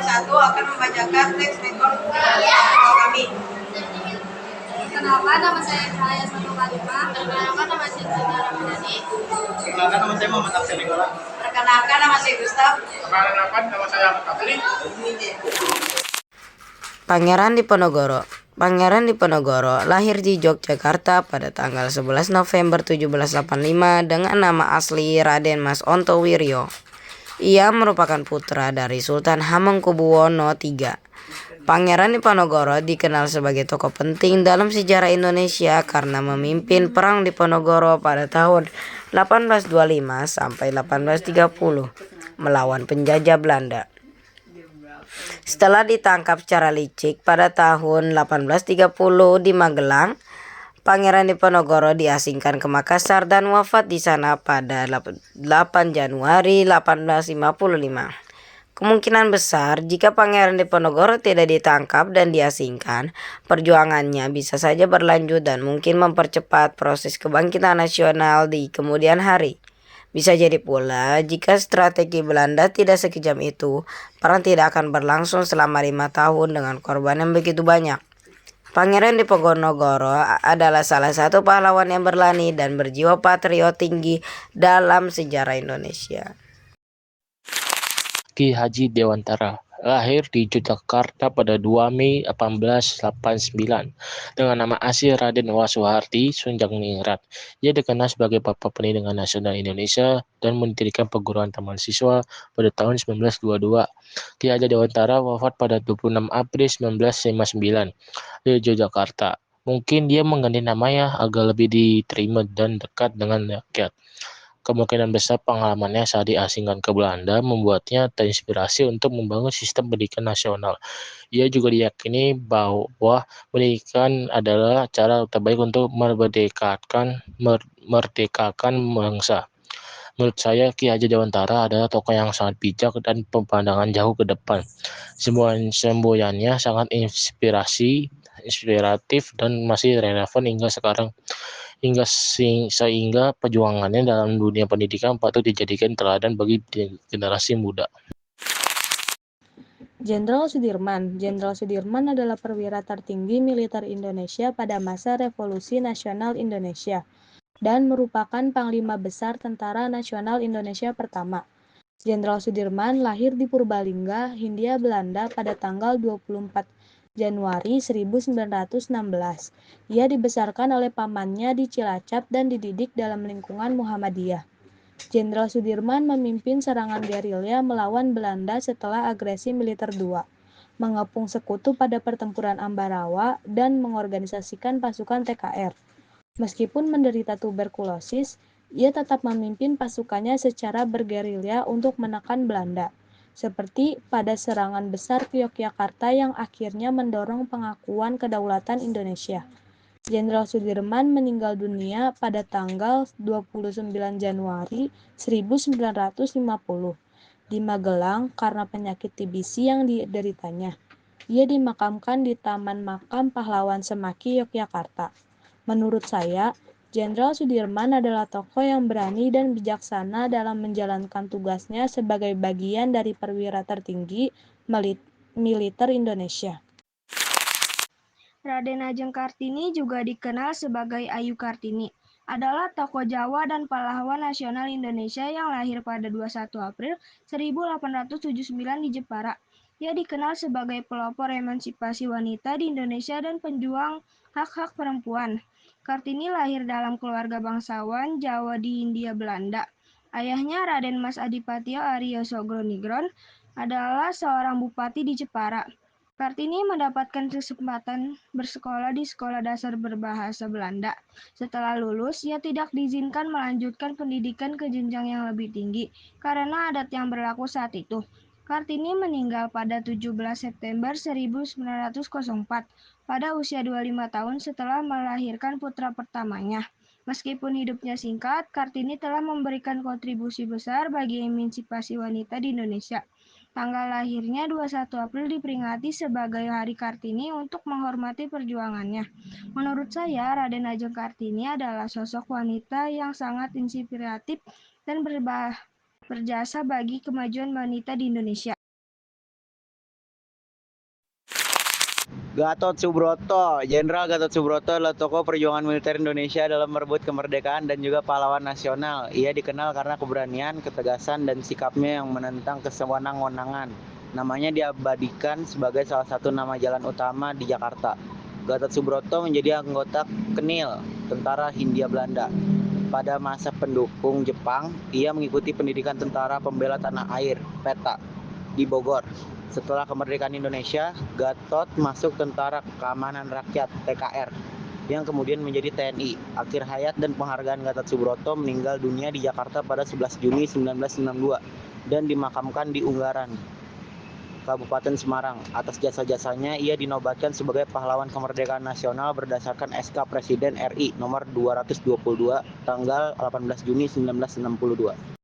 satu akan membacakan teks rekor kami. Perkenalkan, nama saya Cahaya Satu Kalima. Perkenalkan, nama saya Cinta Ramadhani. Perkenalkan, nama saya Muhammad Afsir Nikola. Perkenalkan, nama saya Gustaf. Perkenalkan, nama saya Ahmad Kafiri. Pangeran Diponegoro. Pangeran Diponegoro lahir di Yogyakarta pada tanggal 11 November 1785 dengan nama asli Raden Mas Ontowiryo. Ia merupakan putra dari Sultan Hamengkubuwono III. Pangeran Diponegoro dikenal sebagai tokoh penting dalam sejarah Indonesia karena memimpin Perang Diponegoro pada tahun 1825 sampai 1830 melawan penjajah Belanda. Setelah ditangkap secara licik pada tahun 1830 di Magelang, Pangeran Diponegoro diasingkan ke Makassar dan wafat di sana pada 8 Januari 1855. Kemungkinan besar jika Pangeran Diponegoro tidak ditangkap dan diasingkan, perjuangannya bisa saja berlanjut dan mungkin mempercepat proses kebangkitan nasional di kemudian hari. Bisa jadi pula, jika strategi Belanda tidak sekejam itu, perang tidak akan berlangsung selama 5 tahun dengan korban yang begitu banyak. Pangeran Diponegoro adalah salah satu pahlawan yang berani dan berjiwa patriot tinggi dalam sejarah Indonesia. Ki Haji Dewantara lahir di Yogyakarta pada 2 Mei 1889 dengan nama asli Raden Wasuharti Sunjangningrat. Ia dikenal sebagai Bapak Pendidikan Nasional Indonesia dan mendirikan perguruan taman siswa pada tahun 1922. Ki Haji Dewantara wafat pada 26 April 1959 di Yogyakarta. Mungkin dia mengganti namanya agar lebih diterima dan dekat dengan rakyat. Kemungkinan besar pengalamannya saat diasingkan ke Belanda membuatnya terinspirasi untuk membangun sistem pendidikan nasional. Ia juga diyakini bahwa pendidikan adalah cara terbaik untuk merdekakan bangsa. Menurut saya, Ki Haji Dewantara adalah tokoh yang sangat bijak dan pemandangan jauh ke depan. Semboyannya sangat inspiratif dan masih relevan hingga sekarang. Sehingga perjuangannya dalam dunia pendidikan patut dijadikan teladan bagi generasi muda. Jenderal Sudirman. Jenderal Sudirman adalah perwira tertinggi militer Indonesia pada masa Revolusi Nasional Indonesia dan merupakan Panglima Besar Tentara Nasional Indonesia pertama. Jenderal Sudirman lahir di Purbalingga, Hindia Belanda pada tanggal 24 Januari 1916. Ia dibesarkan oleh pamannya di Cilacap dan dididik dalam lingkungan Muhammadiyah. Jenderal Sudirman memimpin serangan gerilya melawan Belanda setelah agresi militer II, mengepung sekutu pada pertempuran Ambarawa, dan mengorganisasikan pasukan TKR. Meskipun menderita tuberkulosis, ia tetap memimpin pasukannya secara bergerilya untuk menekan Belanda, seperti pada serangan besar ke Yogyakarta yang akhirnya mendorong pengakuan kedaulatan Indonesia. Jenderal Sudirman meninggal dunia pada tanggal 29 Januari 1950 di Magelang karena penyakit TBC yang dideritanya. Ia dimakamkan di Taman Makam Pahlawan Semaki, Yogyakarta. Menurut saya, Jenderal Sudirman adalah tokoh yang berani dan bijaksana dalam menjalankan tugasnya sebagai bagian dari perwira tertinggi militer Indonesia. Raden Ajeng Kartini, juga dikenal sebagai Ayu Kartini, adalah tokoh Jawa dan pahlawan nasional Indonesia yang lahir pada 21 April 1879 di Jepara. Ia dikenal sebagai pelopor emansipasi wanita di Indonesia dan penjuang hak-hak perempuan. Kartini lahir dalam keluarga bangsawan Jawa di Hindia Belanda. Ayahnya, Raden Mas Adipatyo Aryo Sogronigron, adalah seorang bupati di Jepara. Kartini mendapatkan kesempatan bersekolah di sekolah dasar berbahasa Belanda. Setelah lulus, ia tidak diizinkan melanjutkan pendidikan ke jenjang yang lebih tinggi karena adat yang berlaku saat itu. Kartini meninggal pada 17 September 1904 pada usia 25 tahun setelah melahirkan putra pertamanya. Meskipun hidupnya singkat, Kartini telah memberikan kontribusi besar bagi emansipasi wanita di Indonesia. Tanggal lahirnya 21 April diperingati sebagai Hari Kartini untuk menghormati perjuangannya. Menurut saya, Raden Ajeng Kartini adalah sosok wanita yang sangat inspiratif dan berjasa bagi kemajuan wanita di Indonesia. Gatot Subroto. Jenderal Gatot Subroto adalah tokoh perjuangan militer Indonesia dalam merebut kemerdekaan dan juga pahlawan nasional. Ia dikenal karena keberanian, ketegasan, dan sikapnya yang menentang kesewenang-wenangan. Namanya diabadikan sebagai salah satu nama jalan utama di Jakarta. Gatot Subroto menjadi anggota KNIL, Tentara Hindia Belanda. Pada masa pendukung Jepang, ia mengikuti pendidikan Tentara Pembela Tanah Air, PETA, di Bogor. Setelah kemerdekaan Indonesia, Gatot masuk Tentara Keamanan Rakyat (TKR) yang kemudian menjadi TNI. Akhir hayat dan penghargaan Gatot Subroto meninggal dunia di Jakarta pada 11 Juni 1992 dan dimakamkan di Unggaran, Kabupaten Semarang. Atas jasa-jasanya, ia dinobatkan sebagai pahlawan kemerdekaan nasional berdasarkan SK Presiden RI nomor 222 tanggal 18 Juni 1962.